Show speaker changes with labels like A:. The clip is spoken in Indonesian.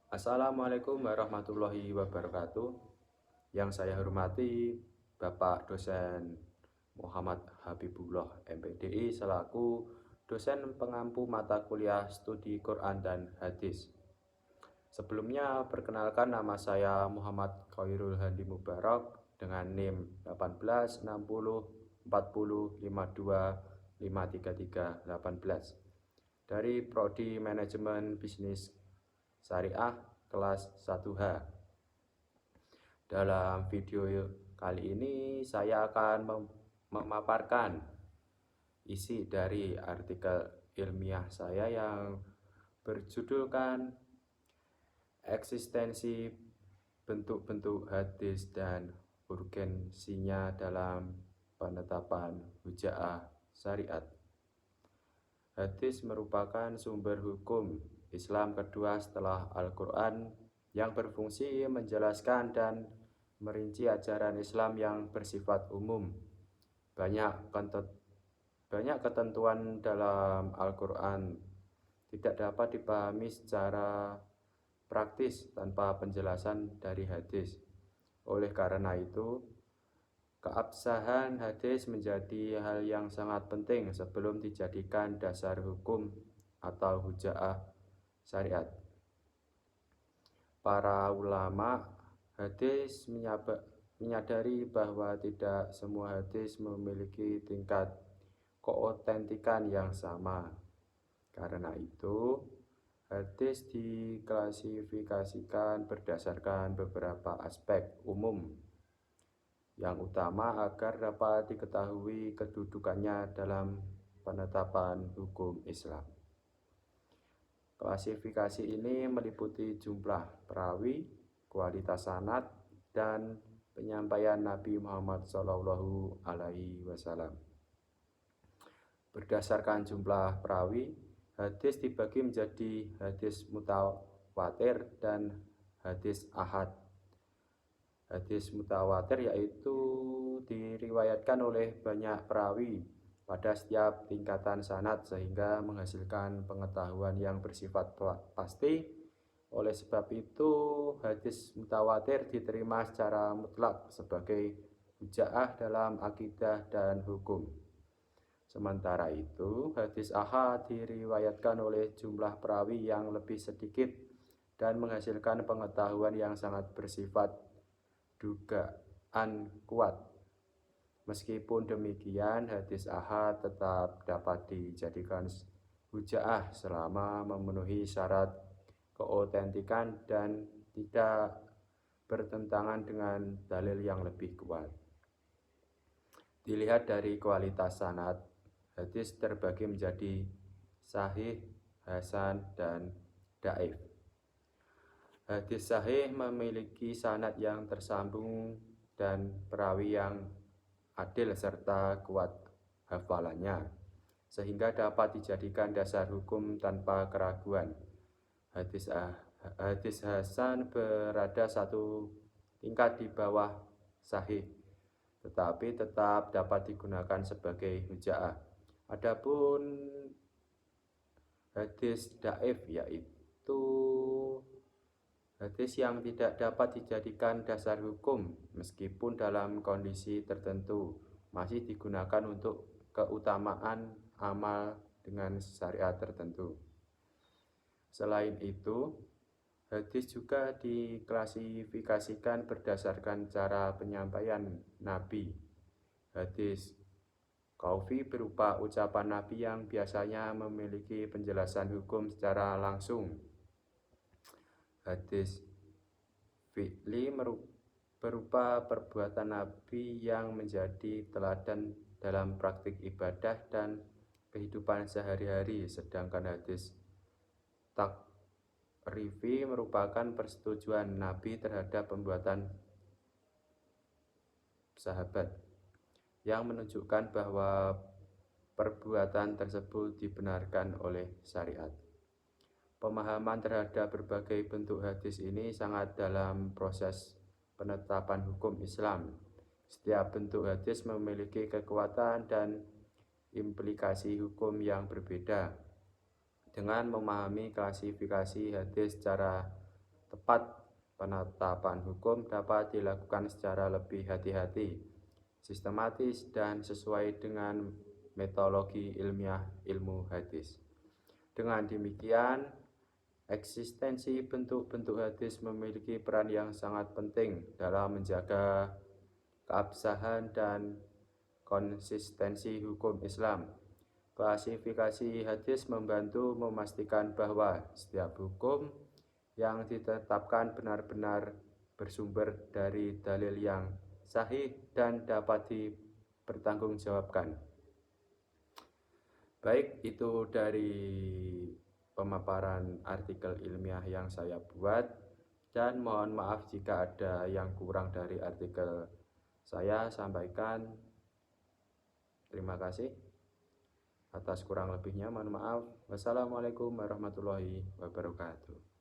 A: Assalamualaikum warahmatullahi wabarakatuh. Yang saya hormati Bapak Dosen Muhammad Habibullah MPDI selaku dosen pengampu mata kuliah studi Quran dan Hadis. Sebelumnya perkenalkan, nama saya Muhammad Khairul Handi Mubarak dengan NIM 18 60 40 52 533 18 dari Prodi Manajemen Bisnis Syariah kelas 1H. Dalam video kali ini saya akan memaparkan isi dari artikel ilmiah saya yang berjudulkan Eksistensi bentuk-bentuk hadis dan urgensinya dalam penetapan huja'ah syariat. Hadis merupakan sumber hukum Islam kedua setelah Al-Quran yang berfungsi menjelaskan dan merinci ajaran Islam yang bersifat umum. Banyak ketentuan dalam Al-Quran tidak dapat dipahami secara praktis tanpa penjelasan dari hadis. Oleh karena itu, keabsahan hadis menjadi hal yang sangat penting sebelum dijadikan dasar hukum atau huja'ah syariat. Para ulama hadis menyadari bahwa tidak semua hadis memiliki tingkat keotentikan yang sama. Karena itu, hadis diklasifikasikan berdasarkan beberapa aspek umum. Yang utama agar dapat diketahui kedudukannya dalam penetapan hukum Islam. Klasifikasi ini meliputi jumlah perawi, kualitas sanad, dan penyampaian Nabi Muhammad SAW. Berdasarkan jumlah perawi, hadis dibagi menjadi hadis mutawatir dan hadis ahad. Hadis mutawatir yaitu diriwayatkan oleh banyak perawi pada setiap tingkatan sanad sehingga menghasilkan pengetahuan yang bersifat pasti. Oleh sebab itu, hadis mutawatir diterima secara mutlak sebagai huja'ah dalam akidah dan hukum. Sementara itu, hadis ahad diriwayatkan oleh jumlah perawi yang lebih sedikit dan menghasilkan pengetahuan yang sangat bersifat dugaan kuat. Meskipun demikian, hadis ahad tetap dapat dijadikan huja'ah selama memenuhi syarat keotentikan dan tidak bertentangan dengan dalil yang lebih kuat. Dilihat dari kualitas sanad, hadis terbagi menjadi sahih, hasan, dan dhaif. Hadis sahih memiliki sanad yang tersambung dan perawi yang adil serta kuat hafalannya, sehingga dapat dijadikan dasar hukum tanpa keraguan. Hadis hasan berada satu tingkat di bawah sahih, tetapi tetap dapat digunakan sebagai huja'ah. Adapun hadis dhaif yaitu hadis yang tidak dapat dijadikan dasar hukum meskipun dalam kondisi tertentu masih digunakan untuk keutamaan amal dengan syariat tertentu. Selain itu, hadis juga diklasifikasikan berdasarkan cara penyampaian Nabi. Hadis kaufi berupa ucapan Nabi yang biasanya memiliki penjelasan hukum secara langsung. Hadis fi'li berupa perbuatan Nabi yang menjadi teladan dalam praktik ibadah dan kehidupan sehari-hari, sedangkan hadis takrifi merupakan persetujuan Nabi terhadap pembuatan sahabat yang menunjukkan bahwa perbuatan tersebut dibenarkan oleh syariat. Pemahaman terhadap berbagai bentuk hadis ini sangat dalam proses penetapan hukum Islam. Setiap bentuk hadis memiliki kekuatan dan implikasi hukum yang berbeda. Dengan memahami klasifikasi hadis secara tepat, penetapan hukum dapat dilakukan secara lebih hati-hati, sistematis, dan sesuai dengan metodologi ilmiah ilmu hadis. Dengan demikian, eksistensi bentuk-bentuk hadis memiliki peran yang sangat penting dalam menjaga keabsahan dan konsistensi hukum Islam. Klasifikasi hadis membantu memastikan bahwa setiap hukum yang ditetapkan benar-benar bersumber dari dalil yang sahih dan dapat dipertanggungjawabkan. Baik, itu dari pemaparan artikel ilmiah yang saya buat, dan mohon maaf jika ada yang kurang dari artikel saya sampaikan. Terima kasih. Atas kurang lebihnya mohon maaf. Wassalamualaikum warahmatullahi wabarakatuh.